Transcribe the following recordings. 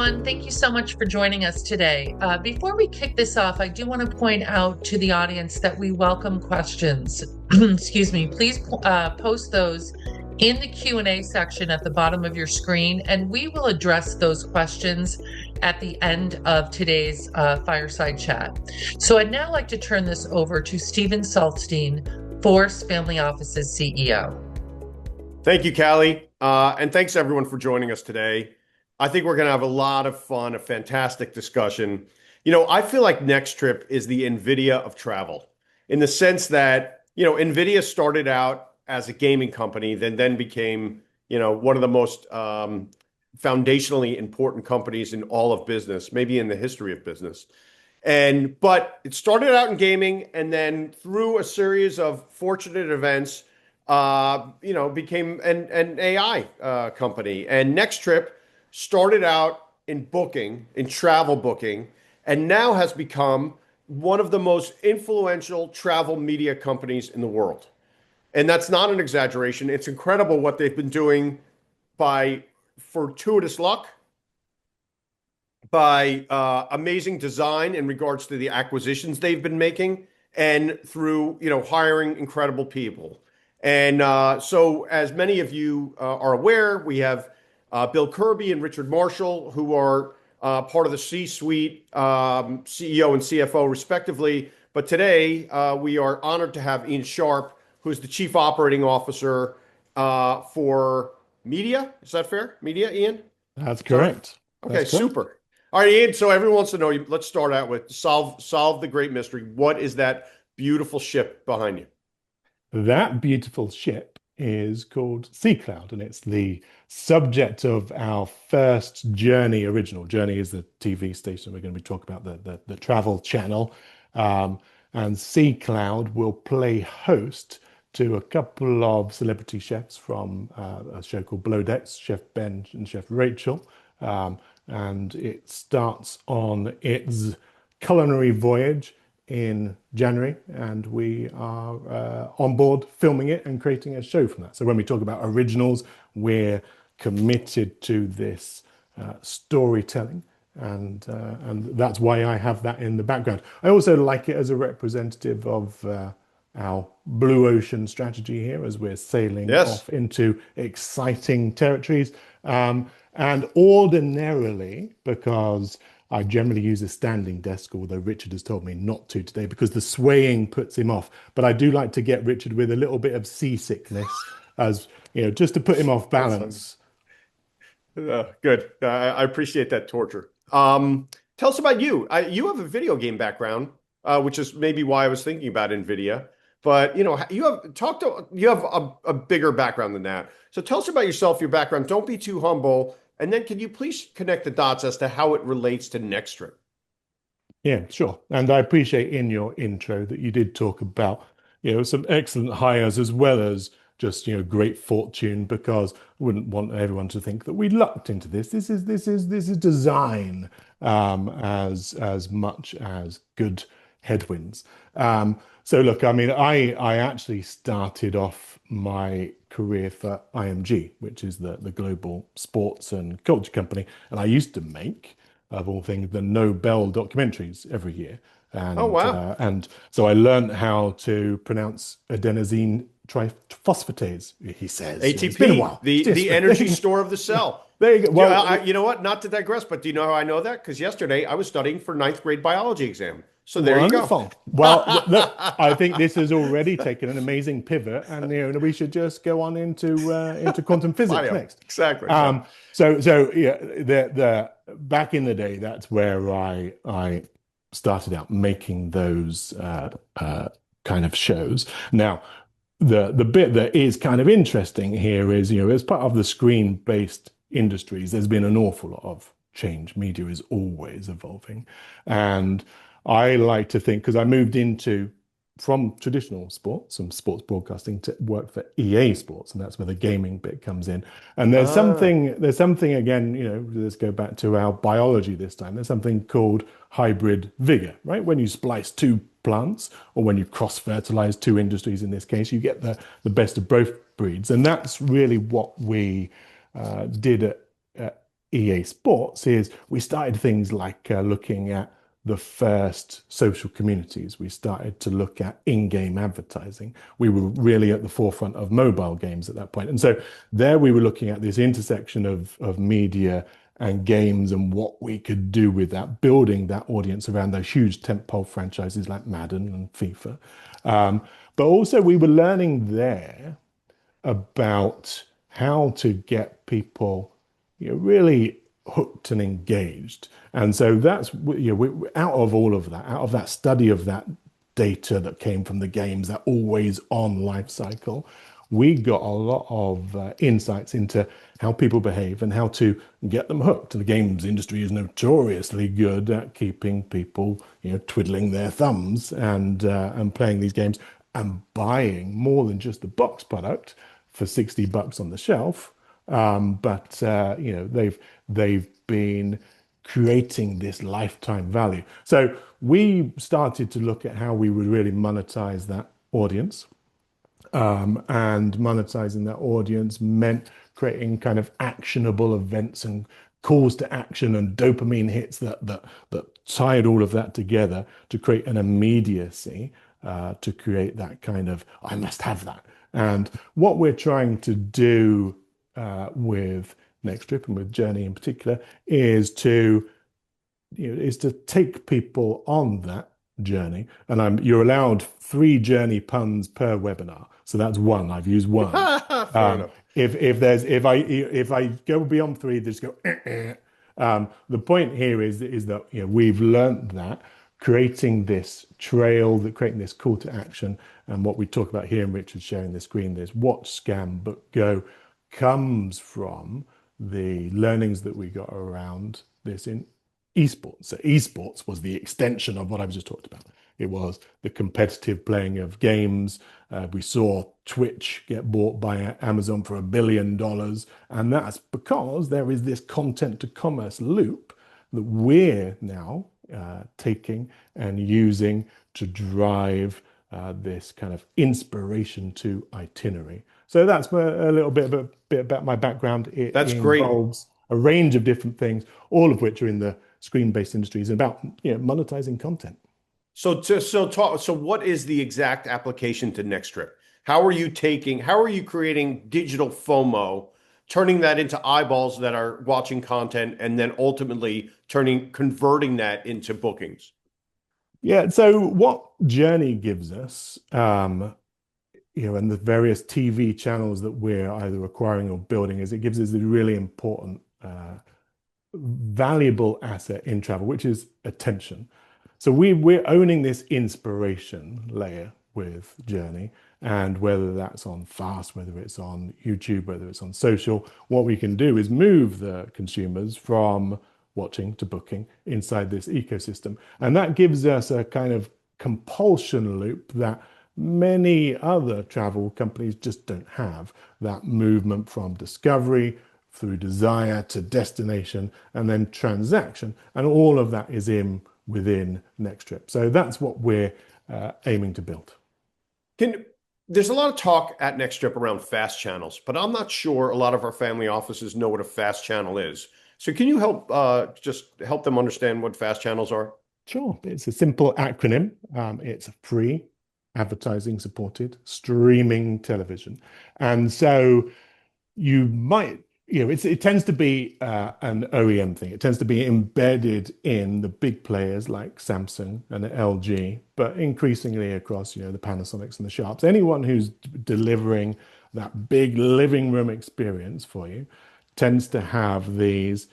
everyone. Thank you so much for joining us today. Before we kick this off, I do want to point out to the audience that we welcome questions. Excuse me. Please post those in the Q&A section at the bottom of your screen, and we will address those questions at the end of today's Fireside Chat. So I'd now like to turn this over to Stephen Saltzstein, Force Family Office's CEO. Thank you, Callie. And thanks everyone for joining us today. I think we're going to have a lot of fun, a fantastic discussion. I feel like NextTrip is the NVIDIA of travel in the sense that, NVIDIA started out as a gaming company, then became, one of the most foundationally important companies in all of business, maybe in the history of business. But it started out in gaming, and then through a series of fortunate events, became an AI company. And NextTrip started out in travel booking, and now has become one of the most influential travel media companies in the world. And that's not an exaggeration. It's incredible what they've been doing by fortuitous luck, by amazing design in regards to the acquisitions they've been making, and through hiring incredible people. And so, as many of you are aware, we have Bill Kerby and Richard Marshall, who are part of the C-suite, CEO and CFO, respectively. But today, we are honored to have Ian Sharp, who's the Chief Operating Officer for media. Is that fair? Media, Ian? That's correct. Okay, That's correct. super. All right, Ian. So everyone wants to know. Let's start out with solve the great mystery. What is that beautiful ship behind you? That beautiful ship is called Sea Cloud, and it's the subject of our first Journey original. Journey is the TV station. We're going to be talking about the travel channel. And Sea Cloud will play host to a couple of celebrity chefs from a show called Below Decks, Chef Ben and Chef Rachel. And it starts on its culinary voyage in January, and we are on board filming it and creating a show from that. So when we talk about originals, we're committed to this storytelling, and that's why I have that in the background. I also like it as a representative of our blue ocean strategy here as we're sailing off into exciting territories. And ordinarily, because I generally use a standing desk, although Richard has told me not to today because the swaying puts him off. But I do like to get Richard with a little bit of seasickness, as just to put him off balance. Good. I appreciate that torture. Tell us about you. You have a video game background, which is maybe why I was thinking about NVIDIA. But you have a bigger background than that. So tell us about yourself, your background. Don't be too humble. And then can you please connect the dots as to how it relates to NextTrip? Yeah, sure. And I appreciate in your intro that you did talk about, some excellent hires as well as just, great fortune, because I wouldn't want everyone to think that we lucked into this. This is design as much as good headwinds. So look, I mean, I actually started off my career for IMG, which is the global sports and culture company. And I used to make, of all things, the Nobel documentaries every year. And, oh, wow. And so I learned how to pronounce adenosine triphosphatase, he says. ATP, it's been a while. the energy store of the cell. There you go. Well, you know what? Not to digress, but do you know how I know that? Because yesterday I was studying for ninth grade biology exam. So there Wonderful. You go. Well, look, I think this has already taken an amazing pivot, and we should just go on into quantum physics next. Exactly. So yeah, the back in the day, that's where I started out making those kind of shows. Now, the bit that is kind of interesting here is, as part of the screen-based industries, there's been an awful lot of change. Media is always evolving, and I like to think, because I moved from traditional sports, some sports broadcasting, to work for EA Sports, and that's where the gaming bit comes in. And there's something again, let's go back to our biology this time. There's something called hybrid vigor, right? When you splice two plants, or when you cross-fertilize two industries in this case, you get the best of both breeds. And that's really what we did at EA Sports is we started things like looking at the first social communities. We started to look at in-game advertising. We were really at the forefront of mobile games at that point. And so there we were looking at this intersection of media and games and what we could do with that, building that audience around those huge tentpole franchises like Madden and FIFA. But also we were learning there about how to get people, really hooked and engaged. And so that's, out of all of that, out of that study of that data that came from the games, that always on life cycle, we got a lot of insights into how people behave and how to get them hooked. And the games industry is notoriously good at keeping people, twiddling their thumbs and playing these games and buying more than just the box product for $60 on the shelf. But they've been creating this lifetime value. So we started to look at how we would really monetize that audience. And monetizing that audience meant creating kind of actionable events and calls to action and dopamine hits that tied all of that together to create an immediacy, to create that kind of, I must have that. And what we're trying to do with NextTrip and with Journey in particular is to take people on that journey. And you're allowed 3 journey puns per webinar. So that's one. I've used one. If I go beyond 3, they just go. The point here is that we've learned that creating this trail, creating this call to action, and what we talk about here, and Richard's sharing the screen, this watch, scan, book, go, comes from the learnings that we got around this in esports. So esports was the extension of what I just talked about. It was the competitive playing of games. We saw Twitch get bought by Amazon for $1 billion. And that's because there is this content to commerce loop that we're now taking and using to drive this kind of inspiration to itinerary. So that's a little bit about my background. That's great. Involves a range of different things, all of which are in the screen-based industries, about monetizing content. So what is the exact application to NextTrip? How are you creating digital FOMO, turning that into eyeballs that are watching content, and then ultimately converting that into bookings? Yeah, so what Journey gives us, and the various TV channels that we're either acquiring or building, is it gives us a really important, valuable asset in travel, which is attention. So we're owning this inspiration layer with Journey, and whether that's on Fast, whether it's on YouTube, whether it's on social, what we can do is move the consumers from watching to booking inside this ecosystem. And that gives us a kind of compulsion loop that many other travel companies just don't have. That movement from discovery through desire to destination and then transaction. And all of that is within NextTrip. So that's what we're aiming to build. There's a lot of talk at NextTrip around fast channels, but I'm not sure a lot of our family offices know what a fast channel is. So can you just help them understand what fast channels are? Sure. It's a simple acronym. It's free, advertising supported, streaming television. And so you might, it tends to be an OEM thing. It tends to be embedded in the big players like Samsung and LG, but increasingly across, the Panasonics and the Sharps. Anyone who's delivering that big living room experience for you tends to have these.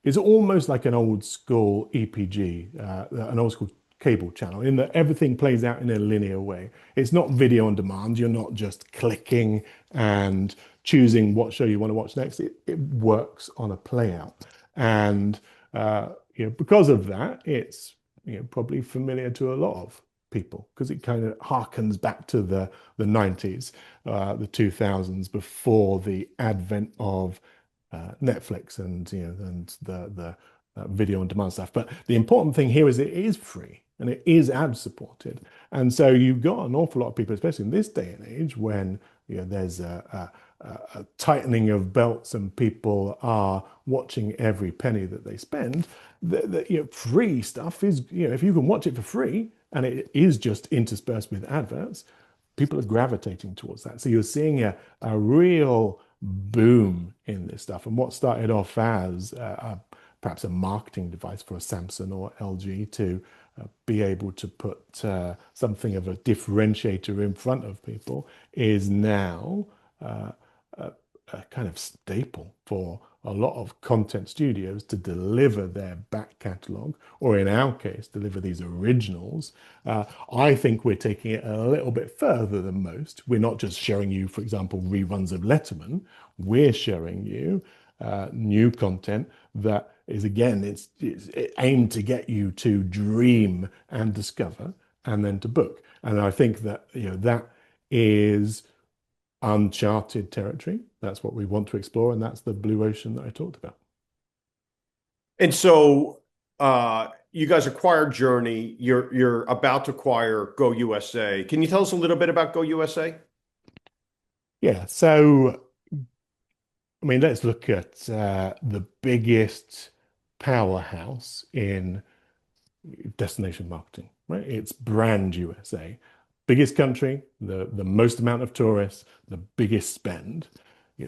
It's almost like an old school EPG, an old school cable channel, in that everything plays out in a linear way. It's not video on demand. You're not just clicking and choosing what show you want to watch next. It works on a play out. And because of that, it's probably familiar to a lot of people, because it kind of harkens back to the 90s, the 2000s, before the advent of Netflix and the video on demand stuff. But the important thing here is it is free and it is ad supported. And so you've got an awful lot of people, especially in this day and age when there's a a tightening of belts and people are watching every penny that they spend, free stuff is, if you can watch it for free and it is just interspersed with adverts, people are gravitating towards that. So you're seeing a real boom in this stuff. And what started off as perhaps a marketing device for a Samsung or LG to be able to put something of a differentiator in front of people is now a kind of staple for a lot of content studios to deliver their back catalog, or in our case, deliver these originals. I think we're taking it a little bit further than most. We're not just showing you, for example, reruns of Letterman. We're showing you new content that is, again, it's aimed to get you to dream and discover and then to book. And I think that, that is uncharted territory. That's what we want to explore, and that's the blue ocean that I talked about. And so you guys acquired Journey. You're about to acquire Go USA. Can you tell us a little bit about Go USA? Yeah, so I mean, let's look at the biggest powerhouse in destination marketing, right? It's Brand USA. Biggest country, the most amount of tourists, the biggest spend.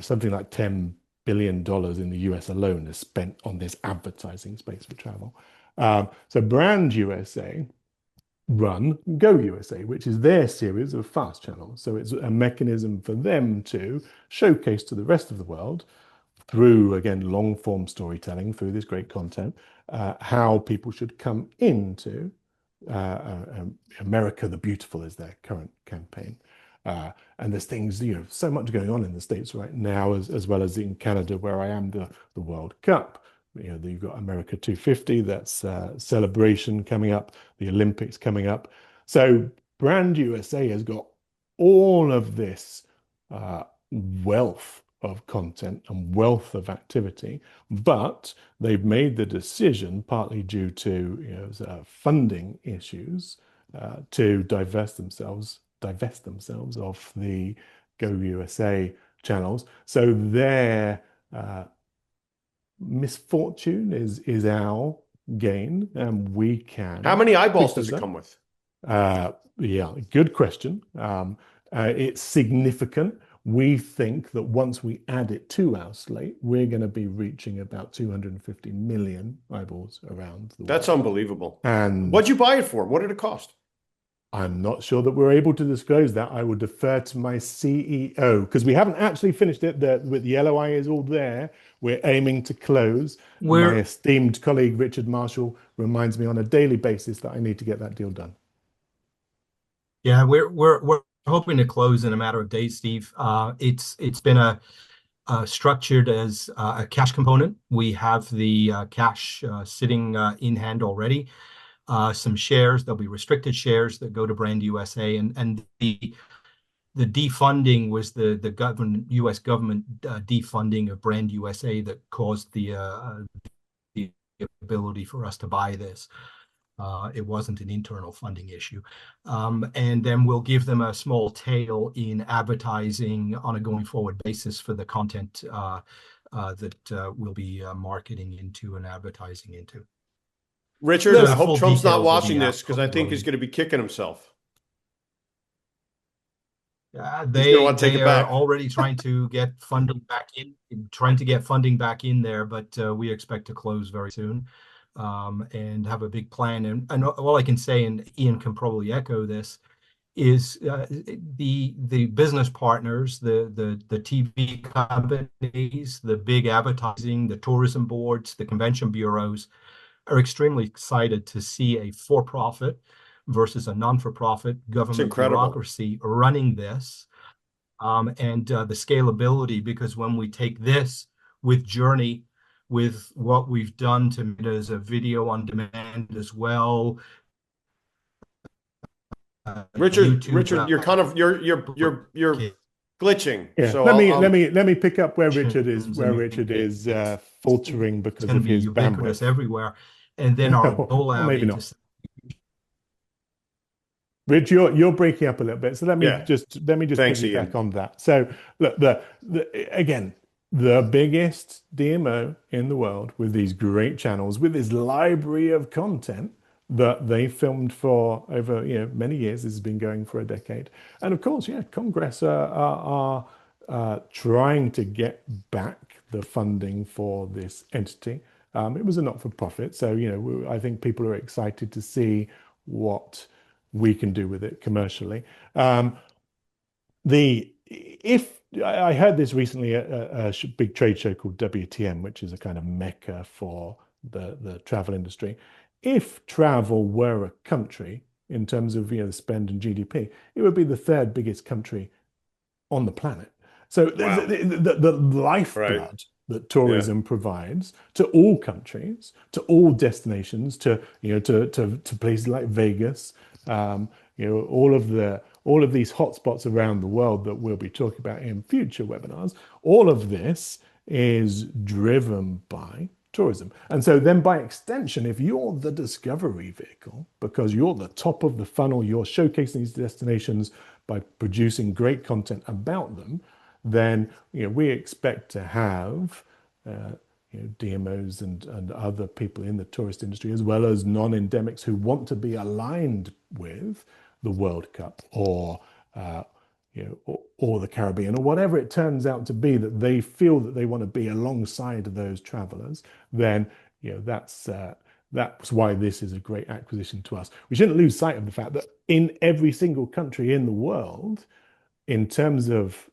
Something like $10 billion in the US alone is spent on this advertising space for travel. So Brand USA run Go USA, which is their series of fast channels. So it's a mechanism for them to showcase to the rest of the world through, again, long form storytelling, through this great content, how people should come into America the Beautiful is their current campaign. And there's things, so much going on in the States right now, as well as in Canada, where I am, the World Cup. You've got America 250, that's celebration coming up, the Olympics coming up. So Brand USA has got all of this wealth of content and wealth of activity, but they've made the decision, partly due to funding issues, to divest themselves of the Go USA channels. So their misfortune is our gain, and we can. How many eyeballs does it come with? Yeah, good question. It's significant. We think that once we add it to our slate, we're going to be reaching about 250 million eyeballs around the world. That's unbelievable. And what'd you buy it for? What did it cost? I'm not sure that we're able to disclose that. I will defer to my CEO, because we haven't actually finished it. The LOI is all there. We're aiming to close. My esteemed colleague, Richard Marshall, reminds me on a daily basis that I need to get that deal done. Yeah, we're hoping to close in a matter of days, Steve. It's been structured as a cash component. We have the cash sitting in hand already. Some shares, there'll be restricted shares that go to Brand USA, and the defunding was the U.S. government defunding of Brand USA that caused the ability for us to buy this. It wasn't an internal funding issue. And then we'll give them a small tail in advertising on a going forward basis for the content that we'll be marketing into and advertising into. Richard, I hope Trump's not watching this, because I think he's going to be kicking himself. They are already trying to get funding back in, there, but we expect to close very soon and have a big plan. And all I can say, and Ian can probably echo this, is the business partners, the TV companies, the big advertising, the tourism boards, the convention bureaus are extremely excited to see a for-profit versus a non-for-profit government bureaucracy running this, and the scalability, because when we take this with Journey, with what we've done to it as a video on demand as well. Richard, you're kind of you're glitching. Yeah. So let me pick up where Richard is faltering because of his bandwidth everywhere, and then our goal out maybe not. Rich, you're breaking up a little bit, so Yeah. let me just Thanks, piggyback Ian. on that. So look, again, the biggest DMO in the world with these great channels, with this library of content that they filmed for over many years. This has been going for a decade, and of course, yeah, Congress are trying to get back the funding for this entity. It was a not-for-profit, so I think people are excited to see what we can do with it commercially. The if I heard this recently at a big trade show called WTM, which is a kind of mecca for the travel industry. If travel were a country in terms of the spend and GDP, it would be the third biggest country on the planet. So Wow. the Right. lifeblood that Yeah. tourism provides to all countries, to all destinations, to to places like Vegas, all of these hotspots around the world that we'll be talking about in future webinars. All of this is driven by tourism. And so then by extension, if you're the discovery vehicle, because you're the top of the funnel, you're showcasing these destinations by producing great content about them, then we expect to have DMOs and other people in the tourist industry, as well as non-endemics who want to be aligned with the World Cup or or the Caribbean or whatever it turns out to be, that they feel that they want to be alongside those travelers. Then that's why this is a great acquisition to us. We shouldn't lose sight of the fact that in every single country in the world, in terms of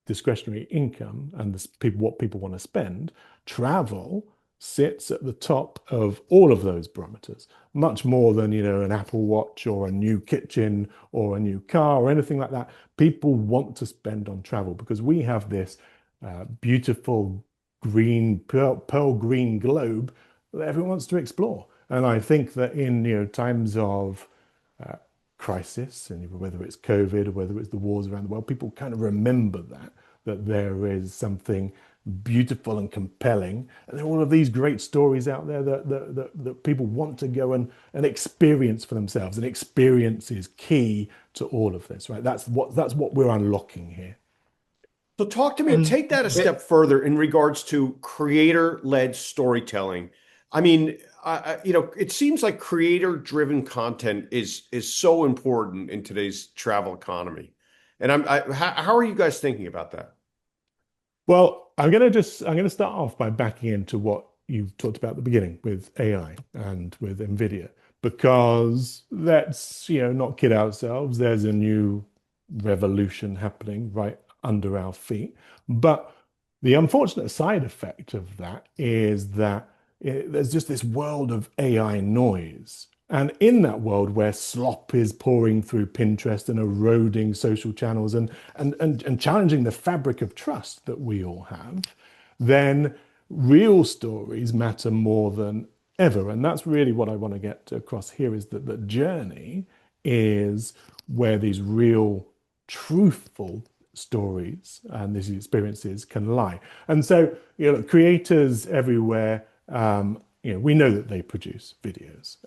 discretionary income and what people want to spend, travel sits at the top of all of those barometers, much more than an Apple Watch or a new kitchen or a new car or anything like that. People want to spend on travel because we have this beautiful green pearl green globe that everyone wants to explore. And I think that in times of crisis, and whether it's COVID or whether it's the wars around the world, people kind of remember that there is something beautiful and compelling, and there are all of these great stories out there that people want to go and experience for themselves. And experience is key to all of this, right? That's what we're unlocking here. So talk to me, take that a step further in regards to creator-led storytelling. I mean, it seems like creator-driven content is so important in today's travel economy. And how are you guys thinking about that? Well, I'm going to start off by backing into what you talked about at the beginning with AI and with NVIDIA, because let's not kid ourselves. There's a new revolution happening right under our feet. But the unfortunate side effect of that is that there's just this world of AI noise. And in that world where slop is pouring through Pinterest and eroding social channels and challenging the fabric of trust that we all have, then real stories matter more than ever. And that's really what I want to get across here, is that the journey is where these real, truthful stories and these experiences can lie. And so, creators everywhere, we know that they produce videos.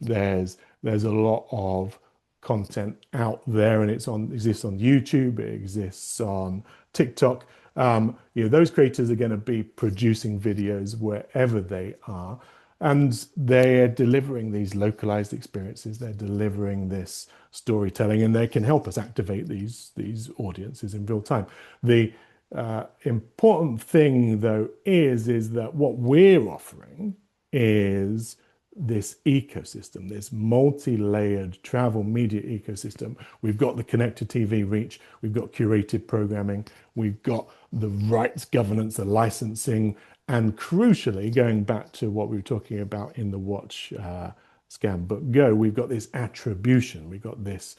There's a lot of content out there, and exists on YouTube, it exists on TikTok. Those creators are going to be producing videos wherever they are, and they're delivering these localized experiences. They're delivering this storytelling, and they can help us activate these audiences in real time. The important thing, though, is that what we're offering is this ecosystem, this multi-layered travel media ecosystem. We've got the connected TV reach, we've got curated programming, we've got the rights governance, the licensing, and crucially, going back to what we were talking about in the Watch, Scan, Book, Go, we've got this attribution, we've got this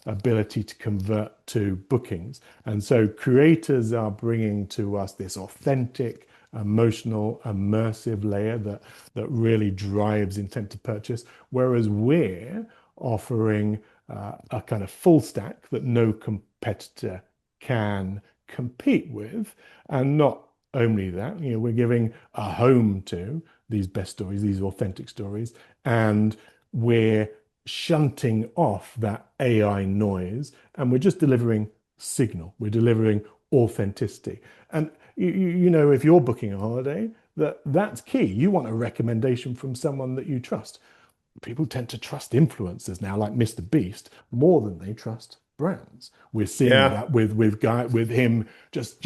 ability to convert to bookings. And so creators are bringing to us this authentic, emotional, immersive layer that really drives intent to purchase, whereas we're offering a kind of full stack that no competitor can compete with. And not only that, we're giving a home to these best stories, these authentic stories, and we're shunting off that AI noise, and we're just delivering signal. We're delivering authenticity. And you know, if you're booking a holiday, that's key. You want a recommendation from someone that you trust. People tend to trust influencers now, like Mr. Beast, more than they trust brands. We're seeing that with him just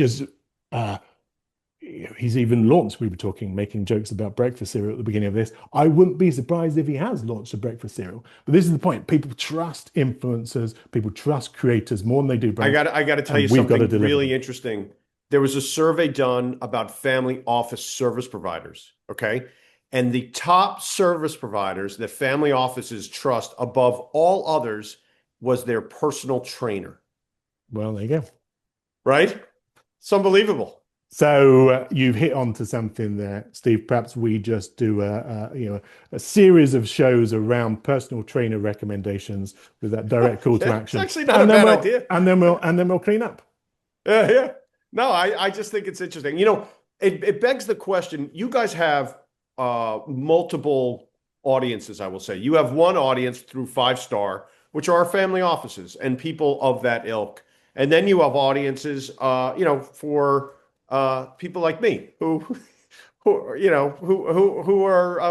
he's even launched. We were making jokes about breakfast cereal at the beginning of this. I wouldn't be surprised if he has launched a breakfast cereal. But this is the point. People trust influencers. People trust creators more than they do brands. I got to tell you something really interesting. There was a survey done about family office service providers. Okay. And the top service providers that family offices trust above all others was their personal trainer. Well, there you go. Right? It's unbelievable. So you've hit onto something there, Steve. Perhaps we just do a series of shows around personal trainer recommendations with that direct call to action. It's actually not a bad idea. And then we'll clean up. Yeah. No, I just think it's interesting. You know, it begs the question. You guys have multiple audiences, I will say. You have one audience through 5-star, which are family offices and people of that ilk. And then you have audiences, for people like me who are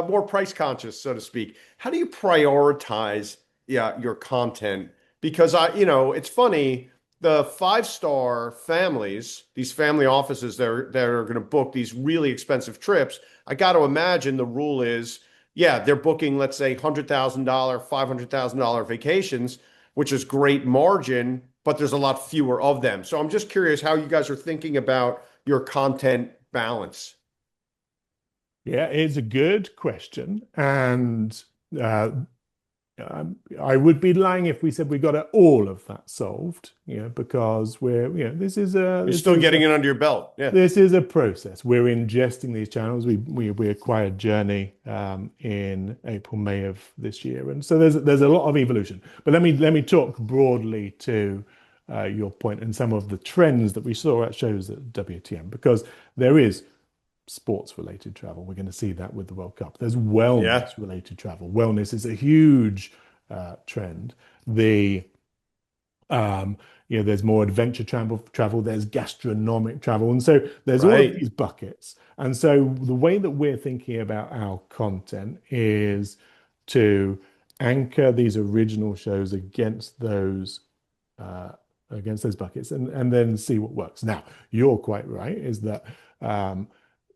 more price conscious, so to speak. How do you prioritize your content? Because it's funny, the 5-star families, these family offices that are going to book these really expensive trips, I got to imagine the rule is, they're booking, let's say, $100,000, $500,000 vacations, which is great margin, but there's a lot fewer of them. So I'm just curious how you guys are thinking about your content balance. Yeah, it's a good question. And I would be lying if we said we got all of that solved, because this is You're still getting it under your belt. Yeah. This is a process. We're ingesting these channels. We acquired Journey in April, May of this year. And so there's a lot of evolution. But let me talk broadly to your point and some of the trends that we saw at shows at WTM, because there is sports-related travel. We're going to see that with the World Cup. There's wellness-related travel. Wellness is a huge trend. There's more adventure travel. There's gastronomic travel, and so there's all of these buckets. And so the way that we're thinking about our content is to anchor these original shows against those buckets, and then see what works. Now, you're quite right, is that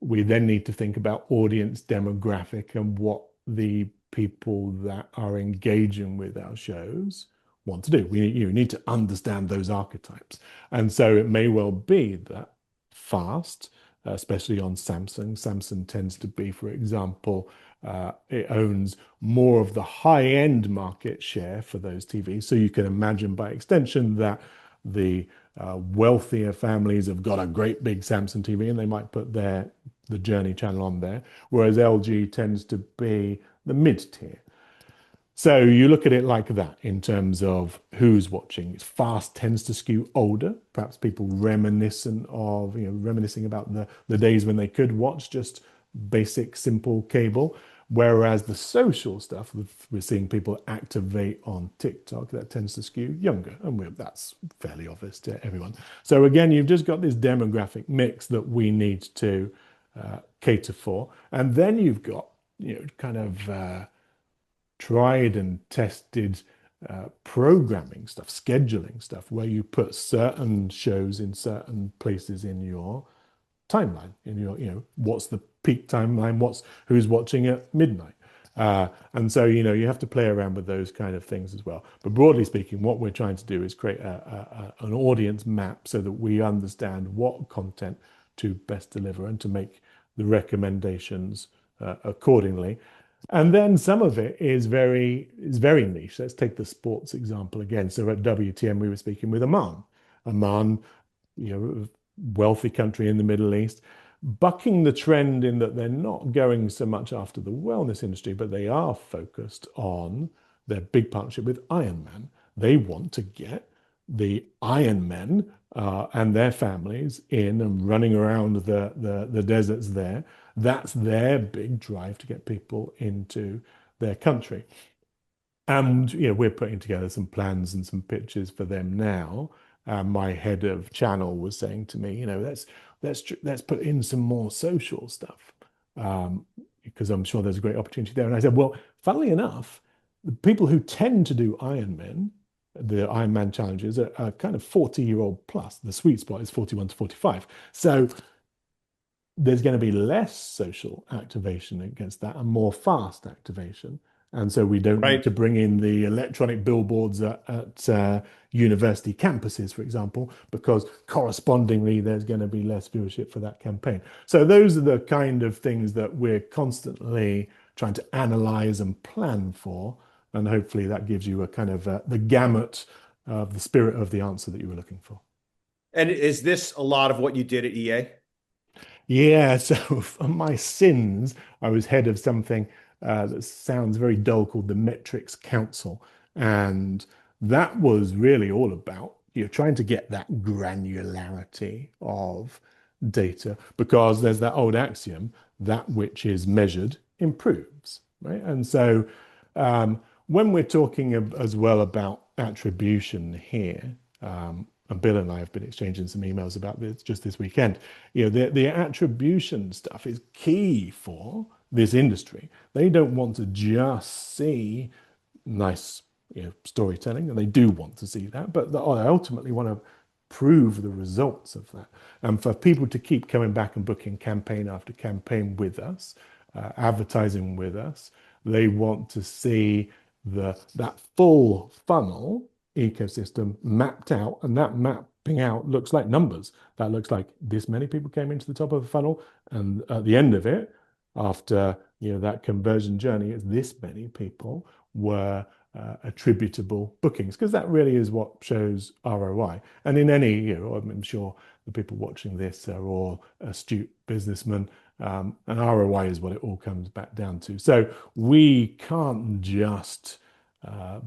we then need to think about audience demographic and what the people that are engaging with our shows want to do. You need to understand those archetypes. And so it may well be that fast, especially on Samsung tends to be, for example, it owns more of the high-end market share for those TVs. So you can imagine by extension that the wealthier families have got a great big Samsung TV and they might put the Journey channel on there, whereas LG tends to be the mid-tier. So you look at it like that in terms of who's watching. Fast tends to skew older, perhaps people reminiscing about the days when they could watch just basic, simple cable. Whereas the social stuff, we're seeing people activate on TikTok, that tends to skew younger, and that's fairly obvious to everyone. So again, you've just got this demographic mix that we need to cater for, and then you've got kind of tried and tested programming stuff, scheduling stuff, where you put certain shows in certain places in your timeline, in your what's the peak timeline, who's watching at midnight, and so you have to play around with those kind of things as well. But broadly speaking, what we're trying to do is create an audience map so that we understand what content to best deliver and to make the recommendations accordingly. And then some of it is very niche. Let's take the sports example again. So at WTM, we were speaking with Oman, wealthy country in the Middle East, bucking the trend in that they're not going so much after the wellness industry, but they are focused on their big partnership with Ironman. They want to get the Ironmen and their families in and running around the deserts there. That's their big drive to get people into their country. And we're putting together some plans and some pitches for them now. My head of channel was saying to me, let's put in some more social stuff, because I'm sure there's a great opportunity there. And I said, well, funnily enough, the people who tend to do Ironman, the Ironman challenges, are kind of 40-year-old plus. The sweet spot is 41 to 45. So there's going to be less social activation against that and more fast activation. And so we don't need to bring in the electronic billboards at university campuses, for example, because correspondingly there's going to be less viewership for that campaign. So those are the kind of things that we're constantly trying to analyze and plan for. And hopefully that gives you a kind of the gamut of the spirit of the answer that you were looking for. And is this a lot of what you did at EA? Yeah, so for my sins, I was head of something that sounds very dull called the Metrics Council. And that was really all about trying to get that granularity of data, because there's that old axiom, that which is measured improves, right? And so when we're talking as well about attribution here, and Bill and I have been exchanging some emails about this just this weekend. The attribution stuff is key for this industry. They don't want to just see nice storytelling, and they do want to see that, but they ultimately want to prove the results of that. And for people to keep coming back and booking campaign after campaign with us, advertising with us, they want to see that full funnel ecosystem mapped out, and that mapping out looks like numbers. That looks like this many people came into the top of the funnel, and at the end of it, after that conversion journey, it's this many people were attributable bookings, because that really is what shows ROI. And in any, I'm sure the people watching this are all astute businessmen, and ROI is what it all comes back down to. So we can't just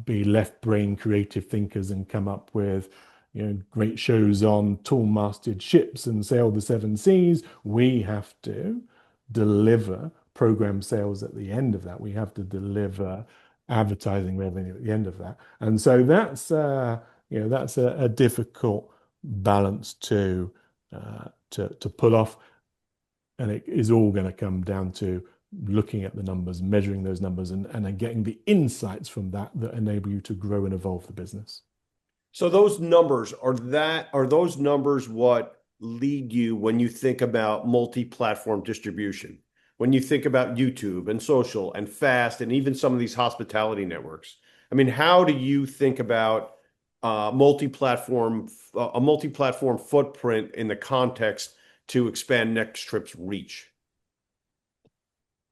be left-brain creative thinkers and come up with great shows on tall-masted ships and sail the seven seas. We have to deliver program sales at the end of that. We have to deliver advertising revenue at the end of that. And so that's a difficult balance to pull off. And it is all going to come down to looking at the numbers, measuring those numbers, and then getting the insights from that enable you to grow and evolve the business. So those numbers, are those numbers what lead you when you think about multi-platform distribution? When you think about YouTube and social and fast and even some of these hospitality networks? I mean, how do you think about a multi-platform footprint in the context to expand NextTrip's reach?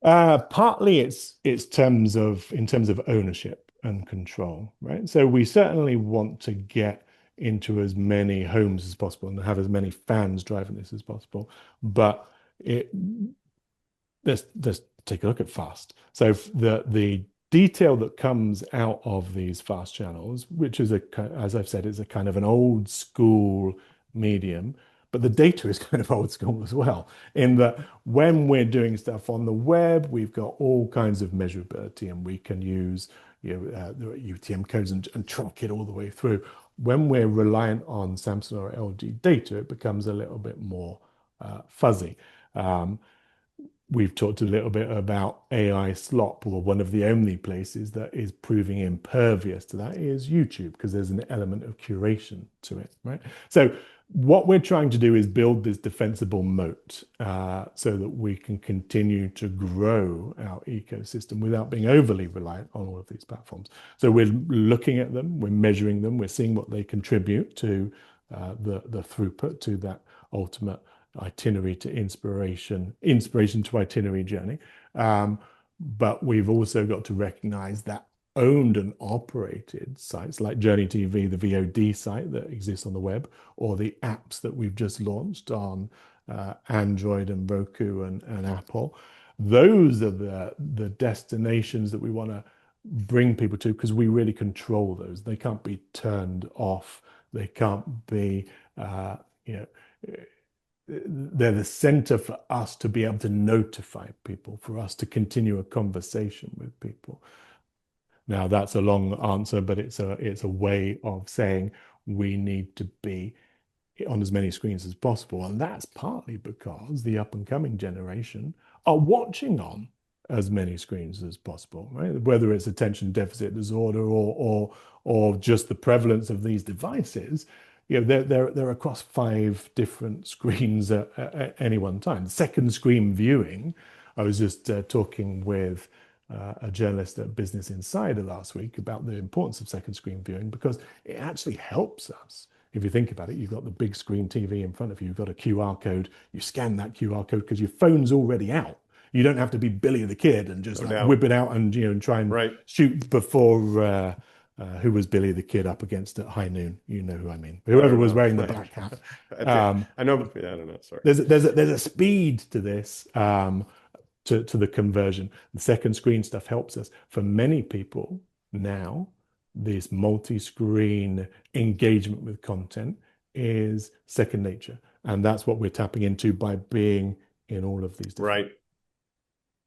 Partly it's in terms of ownership and control, right? So we certainly want to get into as many homes as possible and have as many fans driving this as possible. But let's take a look at fast. So the detail that comes out of these fast channels, which is as I've said, is a kind of an old school medium, but the data is kind of old school as well, in that when we're doing stuff on the web, we've got all kinds of measurability, and we can use the UTM codes and track it all the way through. When we're reliant on Samsung or LG data, it becomes a little bit more fuzzy. We've talked a little bit about AI slop. Well, one of the only places that is proving impervious to that is YouTube, because there's an element of curation to it, right? So what we're trying to do is build this defensible moat so that we can continue to grow our ecosystem without being overly reliant on all of these platforms. So we're looking at them, we're measuring them, we're seeing what they contribute to the throughput, to that ultimate itinerary to inspiration to itinerary journey. But we've also got to recognize that owned and operated sites like Journey TV, the VOD site that exists on the web, or the apps that we've just launched on Android and Roku and Apple, those are the destinations that we want to bring people to, because we really control those. They can't be turned off. They can't be, they're the center for us to be able to notify people, for us to continue a conversation with people. Now, that's a long answer, but it's a way of saying we need to be on as many screens as possible. And that's partly because the up and coming generation are watching on as many screens as possible, right? Whether it's attention deficit disorder or just the prevalence of these devices, they're across 5 different screens at any one time. Second screen viewing. I was just talking with a journalist at Business Insider last week about the importance of second screen viewing, because it actually helps us. If you think about it, you've got the big screen TV in front of you, you've got a QR code, you scan that QR code because your phone's already out. You don't have to be Billy the Kid and just whip it out and and try and shoot before who was Billy the Kid up against at high noon? You know who I mean. Whoever was wearing the black hat. I know. I don't know. Sorry. There's a speed to this, to the conversion. The second screen stuff helps us. For many people now, this multi-screen engagement with content is second nature, and that's what we're tapping into by being in all of these. Right.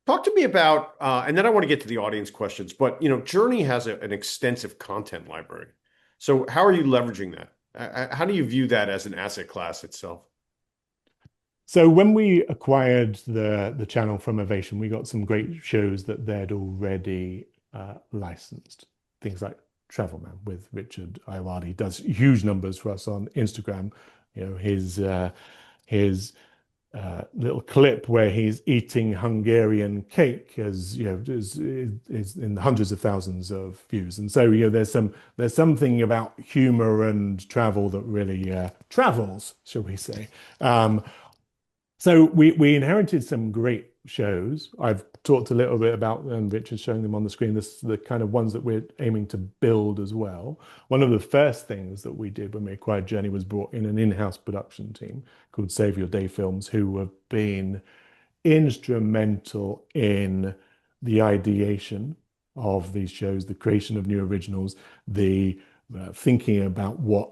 Talk to me about, and then I want to get to the audience questions, but Journey has an extensive content library. So how are you leveraging that? How do you view that as an asset class itself? So when we acquired the channel from Ovation, we got some great shows that they'd already licensed. Things like Travelman with Richard Iwadi. He does huge numbers for us on Instagram. His little clip where he's eating Hungarian cake is in the hundreds of thousands of views. And so there's something about humor and travel that really travels, shall we say. So we inherited some great shows. I've talked a little bit about them. Richard's showing them on the screen. This is the kind of ones that we're aiming to build as well. One of the first things that we did when we acquired Journey was brought in an in-house production team called Save Your Day Films, who have been instrumental in the ideation of these shows, the creation of new originals, the thinking about what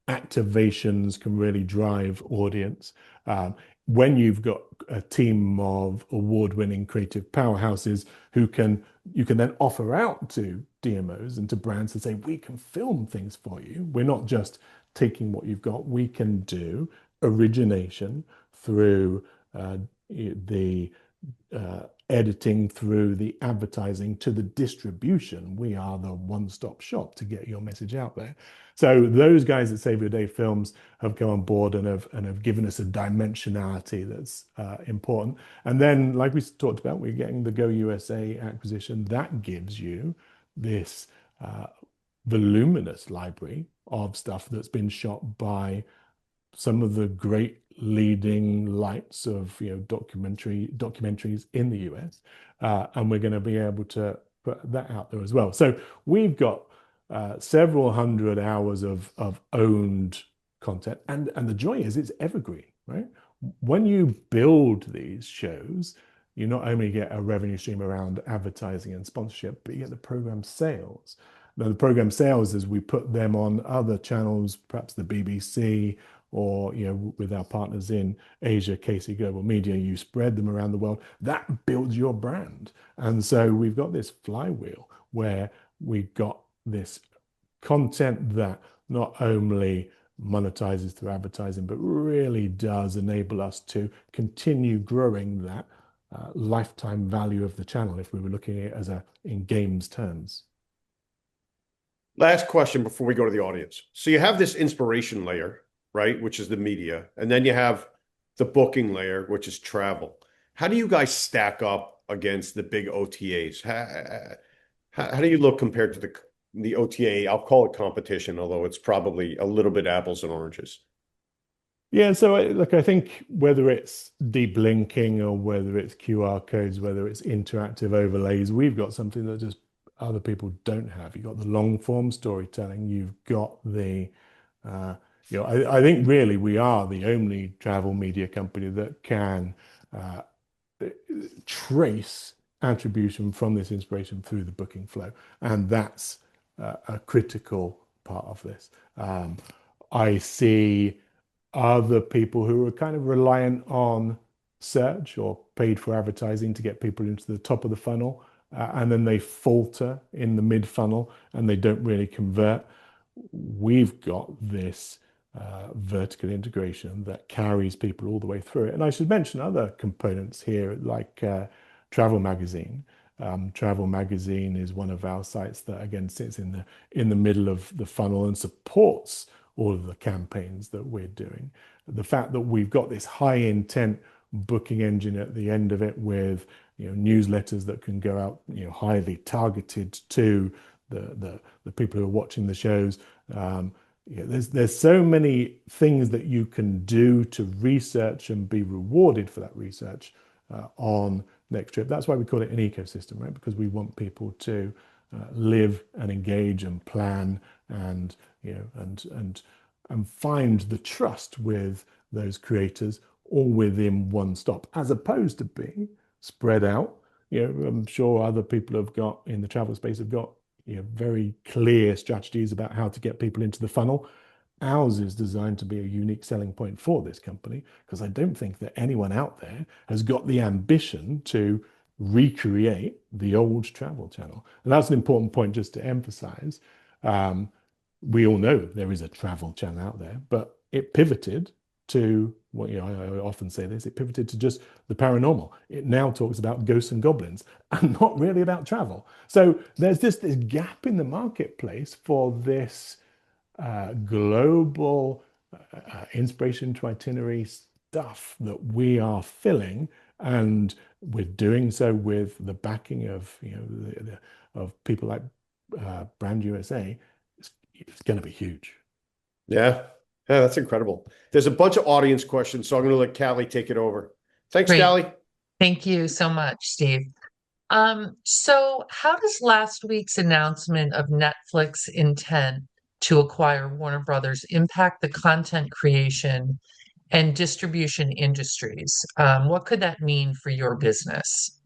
activations can really drive audience. When you've got a team of award-winning creative powerhouses who you can then offer out to DMOs and to brands to say, we can film things for you. We're not just taking what you've got. We can do origination through the editing, through the advertising, to the distribution. We are the one-stop shop to get your message out there. So those guys at Save Your Day Films have come on board and have given us a dimensionality that's important. And then, like we talked about, we're getting the Go USA acquisition. That gives you this voluminous library of stuff that's been shot by some of the great leading lights of documentaries in the US, and we're going to be able to put that out there as well. So we've got several hundred hours of owned content, and the joy is it's evergreen, right? When you build these shows, you not only get a revenue stream around advertising and sponsorship, but you get the program sales. Now, the program sales, as we put them on other channels, perhaps the BBC, or with our partners in Asia, KC Global Media, you spread them around the world. That builds your brand. And so we've got this flywheel where we've got this content that not only monetizes through advertising, but really does enable us to continue growing that lifetime value of the channel, if we were looking at it in games terms. Last question before we go to the audience. So you have this inspiration layer, right, which is the media, and then you have the booking layer, which is travel. How do you guys stack up against the big OTAs? How do you look compared to the OTA? I'll call it competition, although it's probably a little bit apples and oranges. Yeah, so I think whether it's deep linking or whether it's QR codes, whether it's interactive overlays, we've got something that just other people don't have. You've got the long form storytelling. You've got the I think really we are the only travel media company that can trace attribution from this inspiration through the booking flow. And that's a critical part of this. I see other people who are kind of reliant on search or paid for advertising to get people into the top of the funnel. and then they falter in the mid-funnel and they don't really convert. We've got this vertical integration that carries people all the way through it. And I should mention other components here, like Travel Magazine. Travel Magazine is one of our sites that, again, sits in the middle of the funnel and supports all of the campaigns that we're doing. The fact that we've got this high intent booking engine at the end of it with newsletters that can go out highly targeted to the people who are watching the shows. There's so many things that you can do to research and be rewarded for that research on NextTrip. That's why we call it an ecosystem, right? Because we want people to live and engage and plan and and find the trust with those creators all within one stop, as opposed to being spread out. I'm sure other people have got in the travel space have got very clear strategies about how to get people into the funnel. Ours is designed to be a unique selling point for this company, because I don't think that anyone out there has got the ambition to recreate the old travel channel. And that's an important point just to emphasize. We all know there is a travel channel out there, but it pivoted to what I often say this, it pivoted to just the paranormal. It now talks about ghosts and goblins and not really about travel. So there's this gap in the marketplace for this global inspiration to itinerary stuff that we are filling, and we're doing so with the backing of of people like Brand USA. It's going to be huge. Yeah, that's incredible. There's a bunch of audience questions, so I'm going to let Callie take it over. Thanks, Great. Callie. Thank you so much, Steve. So how does last week's announcement of Netflix intent to acquire Warner Brothers impact the content creation and distribution industries? What could that mean for your business?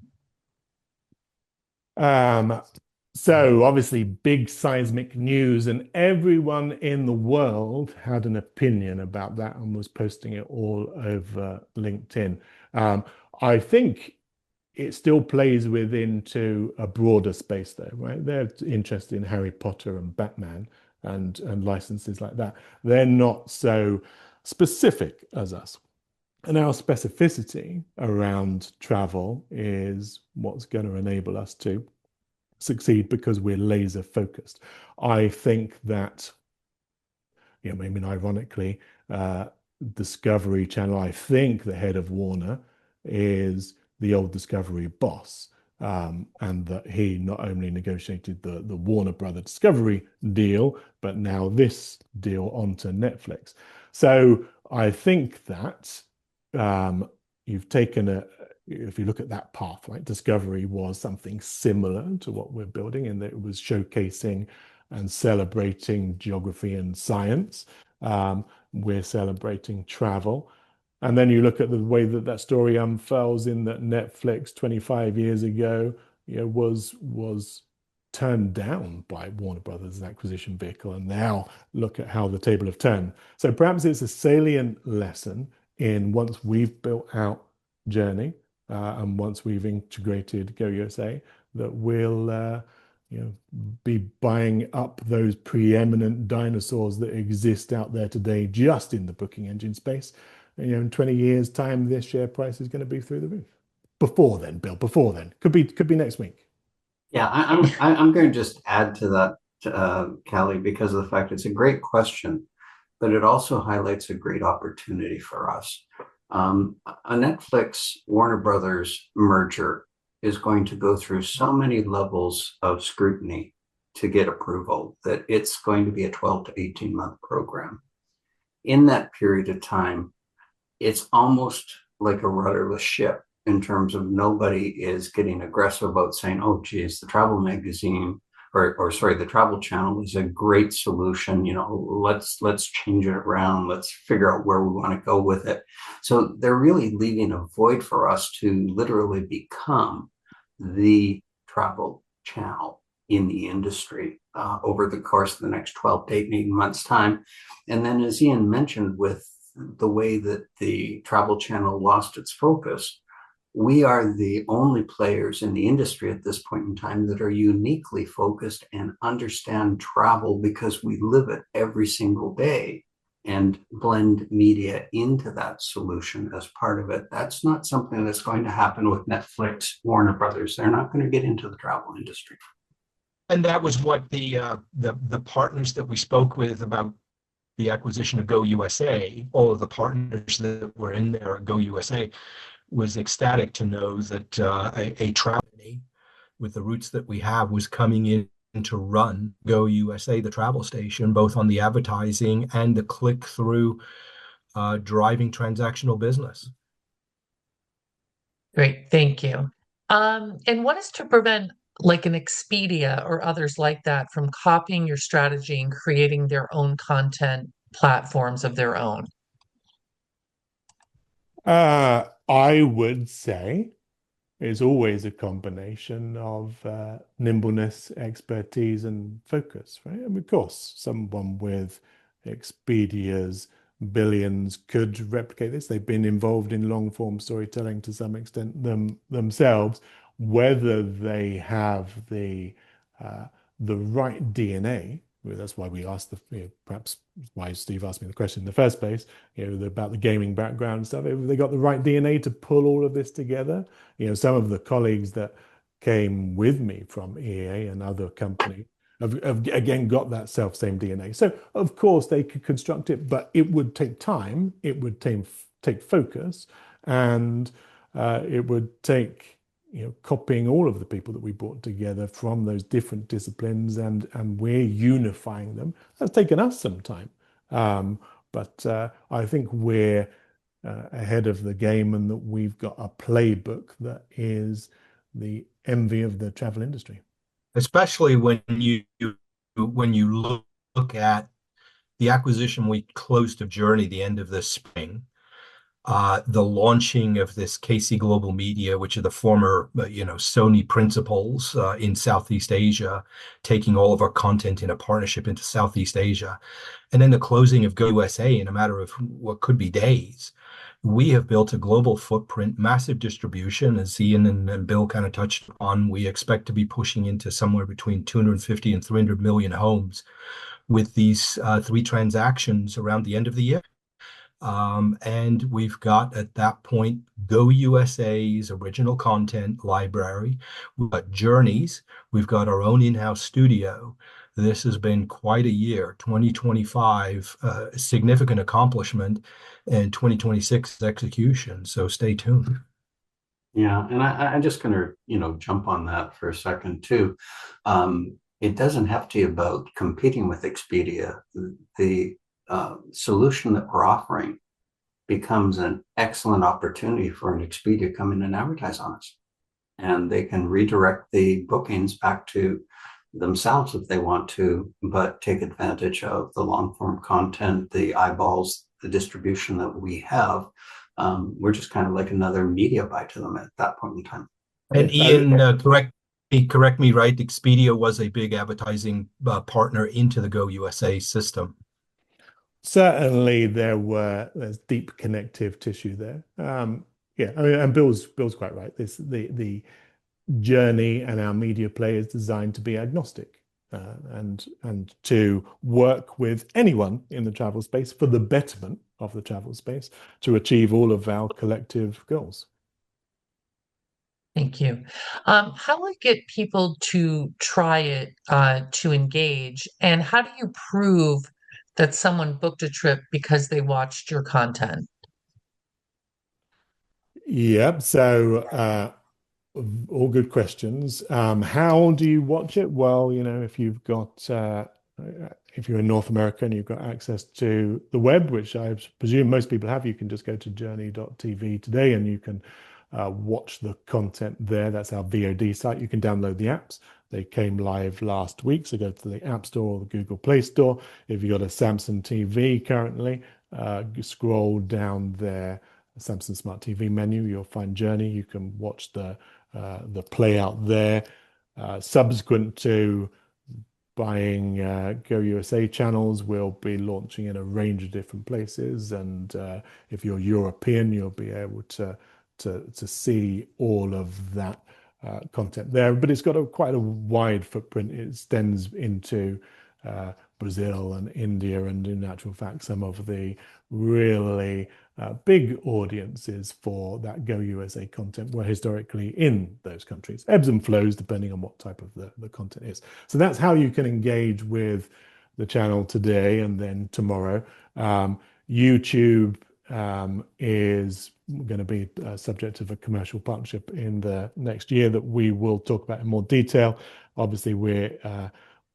So obviously big seismic news, and everyone in the world had an opinion about that and was posting it all over LinkedIn. I think it still plays into a broader space though, right? They're interested in Harry Potter and Batman and licenses like that. They're not so specific as us. And our specificity around travel is what's going to enable us to succeed, because we're laser focused. I think that, ironically, Discovery Channel, I think the head of Warner is the old Discovery boss, and that he not only negotiated the Warner Brother Discovery deal, but now this deal onto Netflix. So I think that you've taken if you look at that path, right? Discovery was something similar to what we're building, in that it was showcasing and celebrating geography and science. We're celebrating travel. And then you look at the way that story unfurls, in that Netflix 25 years ago, was turned down by Warner Brothers as an acquisition vehicle. And now look at how the table have turned. So perhaps it's a salient lesson in, once we've built out Journey, and once we've integrated Go USA, that we'll be buying up those preeminent dinosaurs that exist out there today, just in the booking engine space. In 20 years' time, this share price is going to be through the roof. Before then, Bill. Before then, could be next week. Yeah, I'm going to just add to that, Callie, because of the fact it's a great question, but it also highlights a great opportunity for us. A Netflix Warner Brothers merger is going to go through so many levels of scrutiny to get approval that it's going to be a 12 to 18 month program. In that period of time, it's almost like a rudderless ship, in terms of nobody is getting aggressive about saying, oh, geez, the travel magazine the travel channel is a great solution. Let's change it around. Let's figure out where we want to go with it. So they're really leaving a void for us to literally become the travel channel in the industry over the course of the next 12 to 18 months time. And then, as Ian mentioned, with the way that the travel channel lost its focus, we are the only players in the industry at this point in time that are uniquely focused and understand travel because we live it every single day and blend media into that solution as part of it. That's not something that's going to happen with Netflix, Warner Brothers. They're not going to get into the travel industry. And that was what the partners that we spoke with about the acquisition of Go USA, all of the partners that were in there at Go USA, was ecstatic to know that a travel company with the roots that we have was coming in to run Go USA, the travel station, both on the advertising and the click-through driving transactional business. Great, thank you. And what is to prevent like an Expedia or others like that from copying your strategy and creating their own content platforms of their own? I would say it's always a combination of nimbleness, expertise, and focus, right? And of course, someone with Expedia's billions could replicate this. They've been involved in long form storytelling to some extent themselves. Whether they have the right DNA, well, that's why we asked perhaps why Steve asked me the question in the first place, about the gaming background and stuff. Have they got the right DNA to pull all of this together? Some of the colleagues that came with me from EA and other companies have again got that same DNA. So of course they could construct it, but it would take time. It would take focus, and it would take copying all of the people that we brought together from those different disciplines, and we're unifying them. That's taken us some time, but I think we're ahead of the game, and that we've got a playbook that is the envy of the travel industry. Especially when you look at the acquisition we closed of Journey the end of this spring, the launching of this KC Global Media, which are the former Sony principals in Southeast Asia, taking all of our content in a partnership into Southeast Asia, and then the closing of Go USA in a matter of what could be days. We have built a global footprint, massive distribution, as Ian and Bill kind of touched on. We expect to be pushing into somewhere between 250 and 300 million homes with these 3 transactions around the end of the year. And we've got, at that point, Go USA's original content library. We've got Journeys. We've got our own in-house studio. This has been quite a year. 2025, significant accomplishment, and 2026 execution. So stay tuned. Yeah, and I'm just going to jump on that for a second too. It doesn't have to be about competing with Expedia. The solution that we're offering becomes an excellent opportunity for an Expedia to come in and advertise on us, and they can redirect the bookings back to themselves if they want to, but take advantage of the long form content, the eyeballs, the distribution that we have. We're just kind of like another media buy to them at that point in time. And Ian, correct me, right? Expedia was a big advertising partner into the Go USA system. Certainly, there's deep connective tissue there. Yeah, I mean, and Bill's quite right. The journey and our media play is designed to be agnostic, and to work with anyone in the travel space for the betterment of the travel space to achieve all of our collective goals. Thank you. How do you get people to try it, to engage, and how do you prove that someone booked a trip because they watched your content? Yep. So all good questions. How do you watch it? Well, if you've got if you're in North America and you've got access to the web, which I presume most people have, you can just go to journey.tv today and you can watch the content there. That's our VOD site. You can download the apps. They came live last week, so go to the App Store or the Google Play Store. If you've got a Samsung TV currently, scroll down there, Samsung Smart TV menu, you'll find Journey. You can watch the play out there. Subsequent to buying Go USA channels, we'll be launching in a range of different places. And if you're European, you'll be able to to see all of that content there. But it's got quite a wide footprint. It extends into Brazil and India, and in actual fact, some of the really big audiences for that Go USA content were historically in those countries. Ebbs and flows depending on what type of the content is. So that's how you can engage with the channel today and then tomorrow. YouTube is going to be subject of a commercial partnership in the next year that we will talk about in more detail. Obviously, we're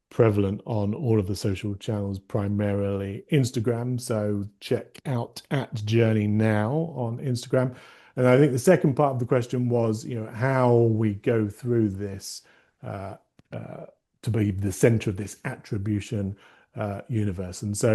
prevalent on all of the social channels, primarily Instagram. So check out @JourneyNow on Instagram. And I think the second part of the question was, how we go through this to be the center of this attribution universe. And so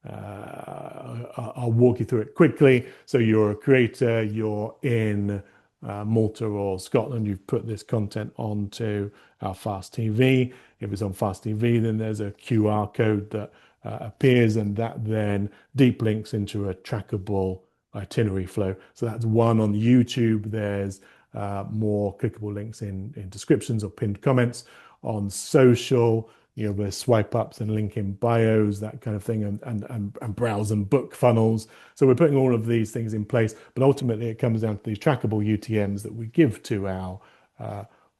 I'll walk you through it quickly. So you're a creator, you're in Malta or Scotland, you've put this content onto our Fast TV. If it's on Fast TV, then there's a QR code that appears, and that then deep links into a trackable itinerary flow. So that's one. On YouTube, there's more clickable links in descriptions or pinned comments. On social, there's swipe ups and link in bios, that kind of thing, and browse and book funnels. So we're putting all of these things in place, but ultimately it comes down to these trackable UTMs that we give to our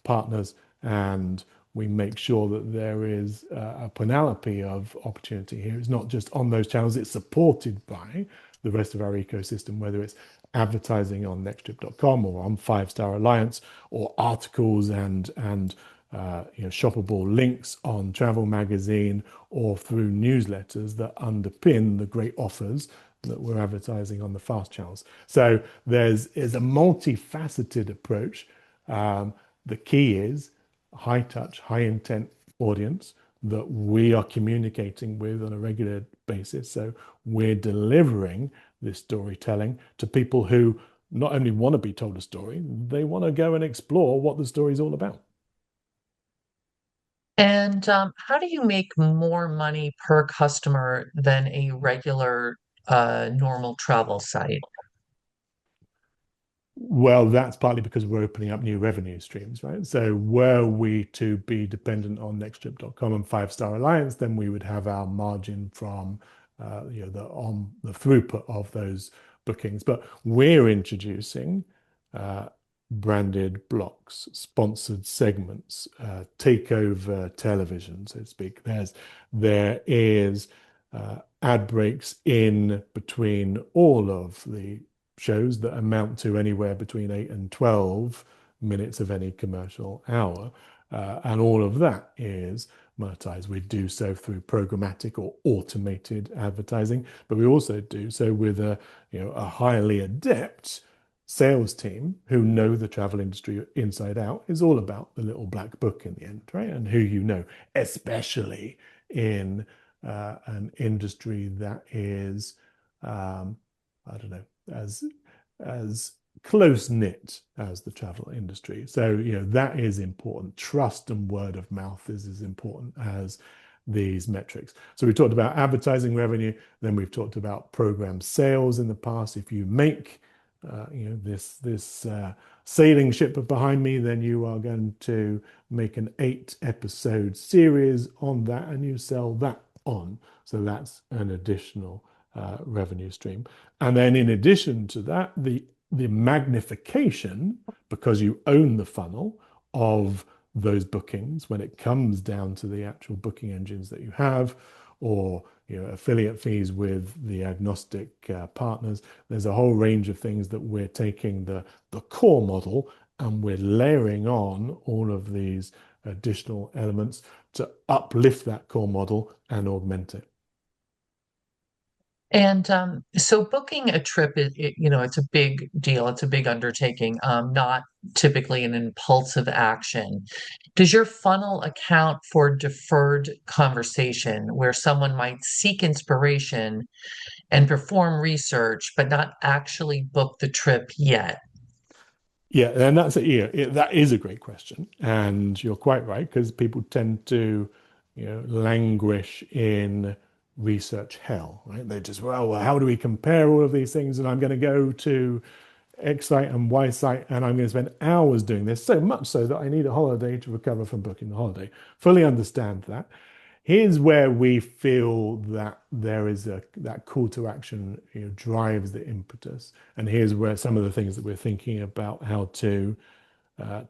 partners, and we make sure that there is a panoply of opportunity here. It's not just on those channels, it's supported by the rest of our ecosystem, whether it's advertising on nexttrip.com or on 5-Star Alliance, or articles and shoppable links on Travel Magazine, or through newsletters that underpin the great offers that we're advertising on the fast channels. So there's a multifaceted approach. The key is high touch, high intent audience that we are communicating with on a regular basis. So we're delivering this storytelling to people who not only want to be told a story, they want to go and explore what the story is all about. And how do you make more money per customer than a regular normal travel site? Well, that's partly because we're opening up new revenue streams, right? So were we to be dependent on nexttrip.com and 5-Star Alliance, then we would have our margin from the throughput of those bookings. But we're introducing branded blocks, sponsored segments, takeover television, so to speak. There is ad breaks in between all of the shows that amount to anywhere between 8 and 12 minutes of any commercial hour. And all of that is monetized. We do so through programmatic or automated advertising, but we also do so with a highly adept sales team who know the travel industry inside out. Is all about the little black book in the end, right? And who especially in an industry that is, as close-knit as the travel industry. So, that is important. Trust and word of mouth is as important as these metrics. So we talked about advertising revenue, then we've talked about program sales in the past. If you make this sailing ship behind me, then you are going to make an 8-episode series on that, and you sell that on. So that's an additional revenue stream. And then in addition to that, the magnification, because you own the funnel of those bookings when it comes down to the actual booking engines that you have, or affiliate fees with the agnostic partners. There's a whole range of things that we're taking the core model and we're layering on all of these additional elements to uplift that core model and augment it. And so booking a trip, it's a big deal. It's a big undertaking, not typically an impulsive action. Does your funnel account for deferred conversation where someone might seek inspiration and perform research, but not actually book the trip yet? Yeah, and that is a great question. And you're quite right, because people tend to, languish in research hell, right? They just, well, how do we compare all of these things? And I'm going to go to X site and Y site, and I'm going to spend hours doing this, so much so that I need a holiday to recover from booking the holiday. Fully understand that. Here's where we feel that there is that call to action, drives the impetus. And here's where some of the things that we're thinking about how to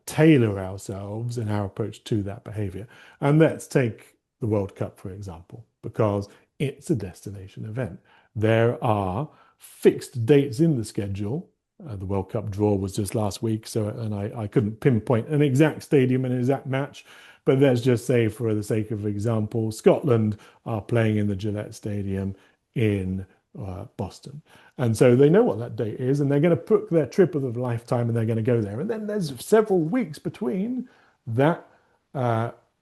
tailor ourselves and our approach to that behavior. And let's take the World Cup, for example, because it's a destination event. There are fixed dates in the schedule. The World Cup draw was just last week, and I couldn't pinpoint an exact stadium and an exact match. But let's just say, for the sake of example, Scotland are playing in the Gillette Stadium in Boston. And so they know what that date is, and they're going to book their trip of a lifetime, and they're going to go there. And then there's several weeks between that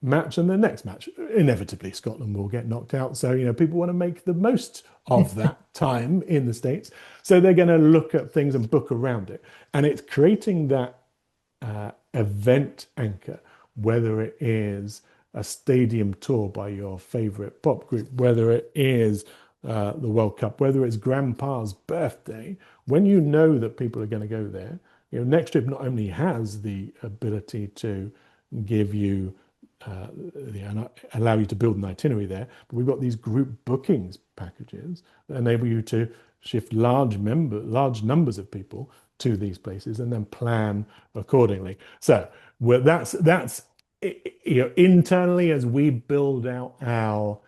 match and the next match. Inevitably, Scotland will get knocked out. So, people want to make the most of that time in the States. So they're going to look at things and book around it. And it's creating that event anchor, whether it is a stadium tour by your favorite pop group, whether it is the World Cup, whether it's grandpa's birthday. When you know that people are going to go there, NextTrip not only has the ability to give you allow you to build an itinerary there, but we've got these group bookings packages that enable you to shift large numbers of people to these places and then plan accordingly. So that's internally, as we build out our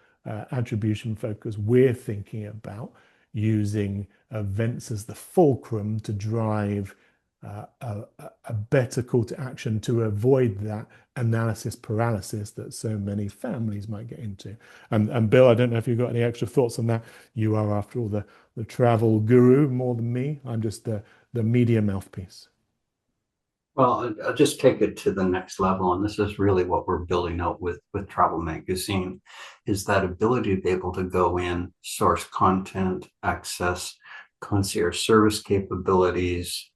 attribution focus, we're thinking about using events as the fulcrum to drive a better call to action to avoid that analysis paralysis that so many families might get into. And Bill, I don't know if you've got any extra thoughts on that. You are, after all, the travel guru more than me. I'm just the media mouthpiece. Well, I'll just take it to the next level, and this is really what we're building out with Travel Magazine, is that ability to be able to go in, source content, access concierge service capabilities,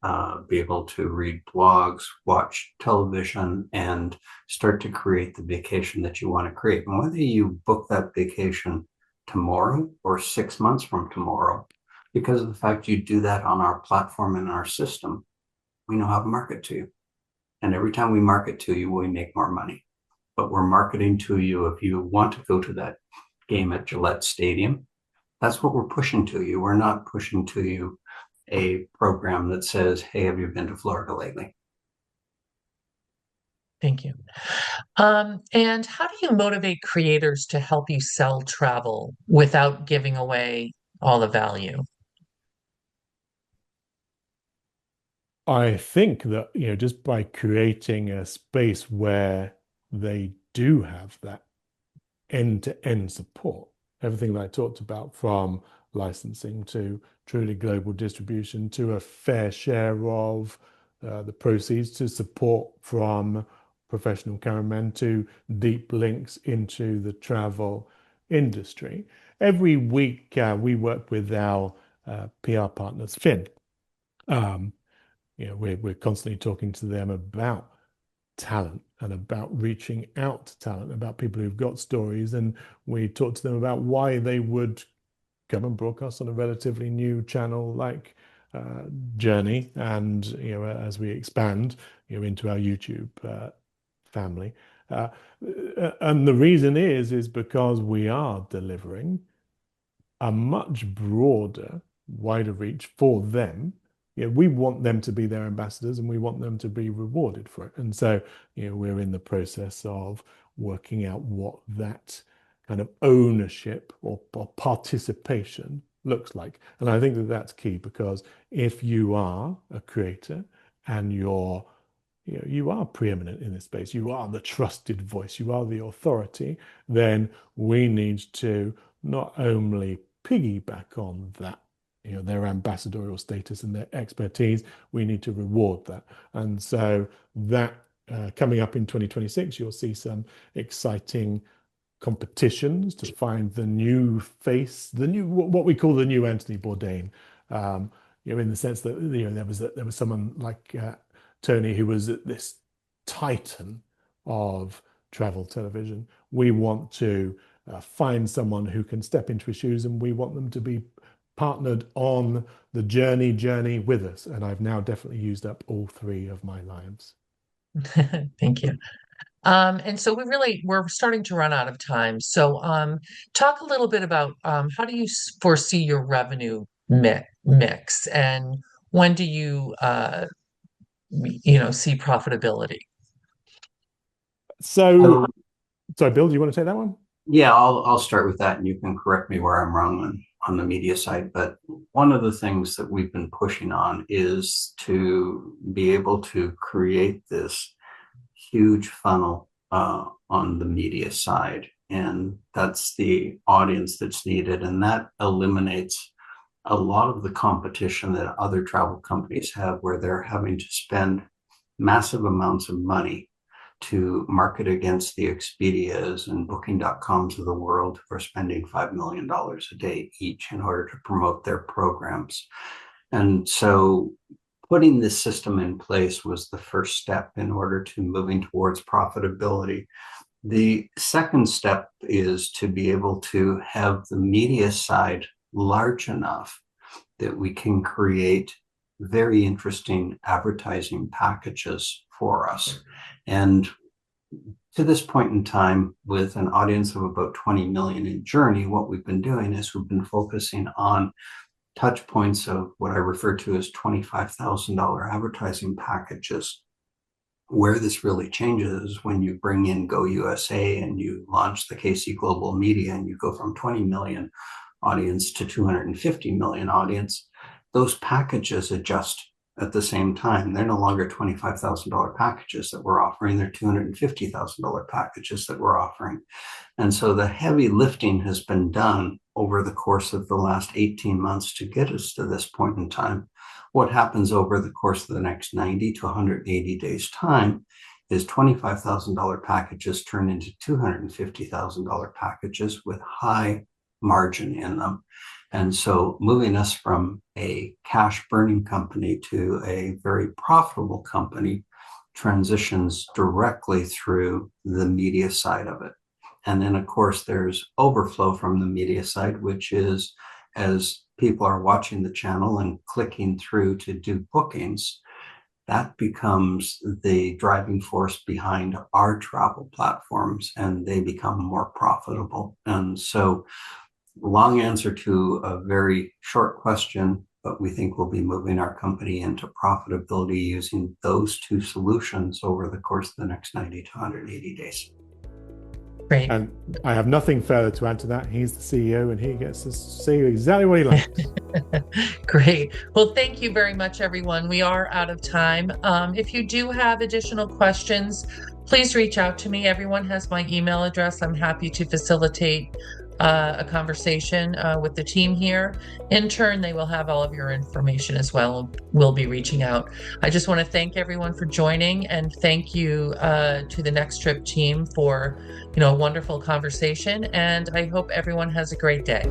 be able to read blogs, watch television, and start to create the vacation that you want to create. And whether you book that vacation tomorrow or 6 months from tomorrow, because of the fact you do that on our platform and our system, we know how to market to you. And every time we market to you, we make more money. But we're marketing to you if you want to go to that game at Gillette Stadium. That's what we're pushing to you. We're not pushing to you a program that says, hey, have you been to Florida lately? Thank you. And how do you motivate creators to help you sell travel without giving away all the value? I think that, just by creating a space where they do have that end-to-end support, everything that I talked about, from licensing to truly global distribution to a fair share of the proceeds to support from professional cameramen to deep links into the travel industry. Every week we work with our PR partners, Finn. We're constantly talking to them about talent and about reaching out to talent, about people who've got stories, and we talk to them about why they would come and broadcast on a relatively new channel like Journey, and as we expand into our YouTube family, and the reason is because we are delivering a much broader, wider reach for them. We want them to be their ambassadors, and we want them to be rewarded for it. And so, we're in the process of working out what that kind of ownership or participation looks like. And I think that that's key, because if you are a creator and you are preeminent in this space, you are the trusted voice, you are the authority, then we need to not only piggyback on that, their ambassadorial status and their expertise, we need to reward that. And so that coming up in 2026, you'll see some exciting competitions to find the new face, what we call the new Anthony Bourdain, in the sense that there was someone like Tony, who was this titan of travel television. We want to find someone who can step into his shoes, and we want them to be partnered on the journey with us. And I've now definitely used up all 3 of my lives. Thank you. And so we're starting to run out of time. So talk a little bit about how do you foresee your revenue mix, and when do you see profitability? So, sorry, Bill, do you want to take that one? Yeah, I'll start with that, and you can correct me where I'm wrong on the media side. But one of the things that we've been pushing on is to be able to create this huge funnel on the media side, and that's the audience that's needed, and that eliminates a lot of the competition that other travel companies have, where they're having to spend massive amounts of money to market against the Expedias and Booking.coms of the world, who are spending $5 million a day each in order to promote their programs. And so putting this system in place was the first step in order to moving towards profitability. The second step is to be able to have the media side large enough that we can create very interesting advertising packages for us. And to this point in time, with an audience of about 20 million in Journey, what we've been doing is we've been focusing on touch points of what I refer to as $25,000 advertising packages. Where this really changes is when you bring in Go USA and you launch the KC Global Media, and you go from 20 million audience to 250 million audience. Those packages adjust at the same time. They're no longer $25,000 packages that we're offering, they're $250,000 packages that we're offering. And so the heavy lifting has been done over the course of the last 18 months to get us to this point in time. What happens over the course of the next 90 to 180 days time is $25,000 packages turn into $250,000 packages with high margin in them. And so moving us from a cash burning company to a very profitable company transitions directly through the media side of it. And then, of course, there's overflow from the media side, which is as people are watching the channel and clicking through to do bookings, that becomes the driving force behind our travel platforms, and they become more profitable. And so, long answer to a very short question, but we think we'll be moving our company into profitability using those 2 solutions over the course of the next 90 to 180 days. Great. And I have nothing further to add to that. He's the CEO, and he gets to say exactly what he likes. Great. Well, thank you very much, everyone. We are out of time. If you do have additional questions, please reach out to me. Everyone has my email address. I'm happy to facilitate a conversation with the team here. In turn, they will have all of your information as well. We'll be reaching out. I just want to thank everyone for joining, and thank you to the NextTrip team for a wonderful conversation. And I hope everyone has a great day.